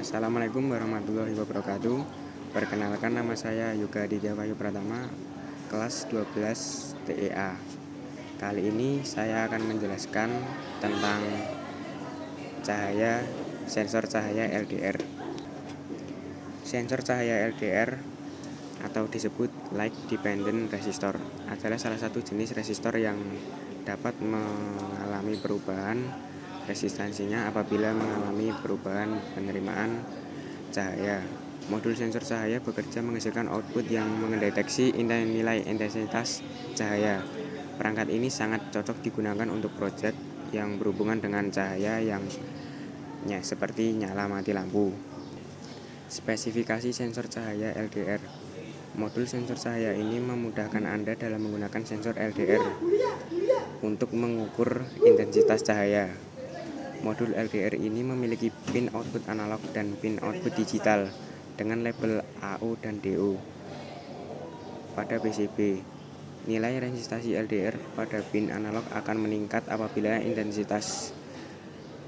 Assalamualaikum warahmatullahi wabarakatuh. Perkenalkan, nama saya Yoga Aditya Wahyu Pratama, kelas 12 TEA. Kali ini saya akan menjelaskan tentang sensor cahaya LDR. Sensor cahaya LDR atau disebut Light Dependent Resistor adalah salah satu jenis resistor yang dapat mengalami perubahan resistansinya apabila mengalami perubahan penerimaan cahaya. Modul sensor cahaya bekerja menghasilkan output yang mendeteksi nilai intensitas cahaya. Perangkat ini sangat cocok digunakan untuk proyek yang berhubungan dengan cahaya seperti nyala mati lampu. Spesifikasi sensor cahaya LDR. Modul sensor cahaya ini memudahkan Anda dalam menggunakan sensor LDR untuk mengukur intensitas cahaya. Modul LDR ini memiliki pin output analog dan pin output digital dengan label AO dan DO pada PCB. Nilai resistansi LDR pada pin analog akan meningkat apabila intensitas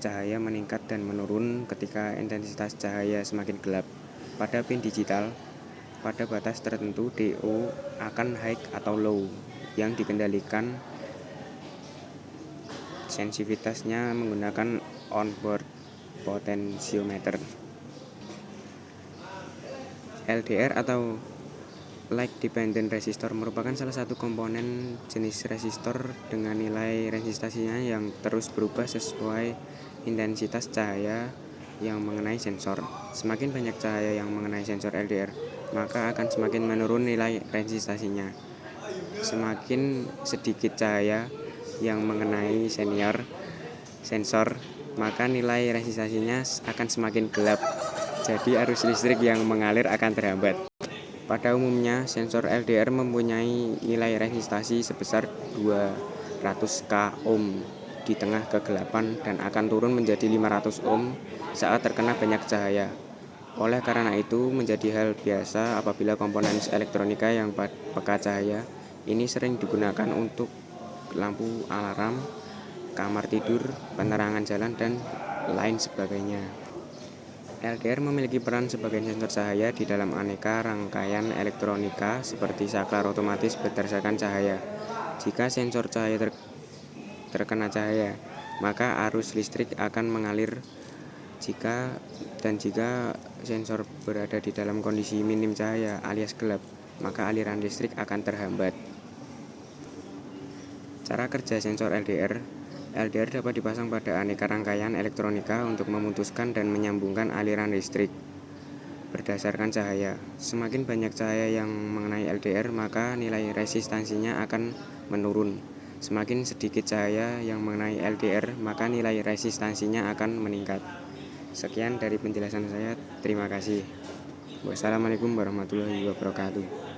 cahaya meningkat dan menurun ketika intensitas cahaya semakin gelap. Pada pin digital, pada batas tertentu DO akan high atau low yang dikendalikan sensitivitasnya menggunakan onboard potentiometer. LDR atau Light Dependent Resistor merupakan salah satu komponen jenis resistor dengan nilai resistansinya yang terus berubah sesuai intensitas cahaya yang mengenai sensor. Semakin banyak cahaya yang mengenai sensor LDR, maka akan semakin menurun nilai resistansinya. Semakin sedikit cahaya yang mengenai sensor, maka nilai resistansinya akan semakin gelap. Jadi arus listrik yang mengalir akan terhambat. Pada umumnya, sensor LDR mempunyai nilai resistansi sebesar 200k ohm di tengah kegelapan dan akan turun menjadi 500 ohm saat terkena banyak cahaya. Oleh karena itu, menjadi hal biasa apabila komponen elektronika yang peka cahaya ini sering digunakan untuk lampu alarm, kamar tidur, penerangan jalan, dan lain sebagainya. LDR memiliki peran sebagai sensor cahaya di dalam aneka rangkaian elektronika seperti saklar otomatis berdasarkan cahaya. Jika sensor cahaya terkena cahaya, maka arus listrik akan mengalir. Jika sensor berada di dalam kondisi minim cahaya alias gelap, maka aliran listrik akan terhambat. Cara kerja sensor LDR dapat dipasang pada aneka rangkaian elektronika untuk memutuskan dan menyambungkan aliran listrik berdasarkan cahaya. Semakin banyak cahaya yang mengenai LDR, maka nilai resistansinya akan menurun. Semakin sedikit cahaya yang mengenai LDR, maka nilai resistansinya akan meningkat. Sekian dari penjelasan saya. Terima kasih. Wassalamualaikum warahmatullahi wabarakatuh.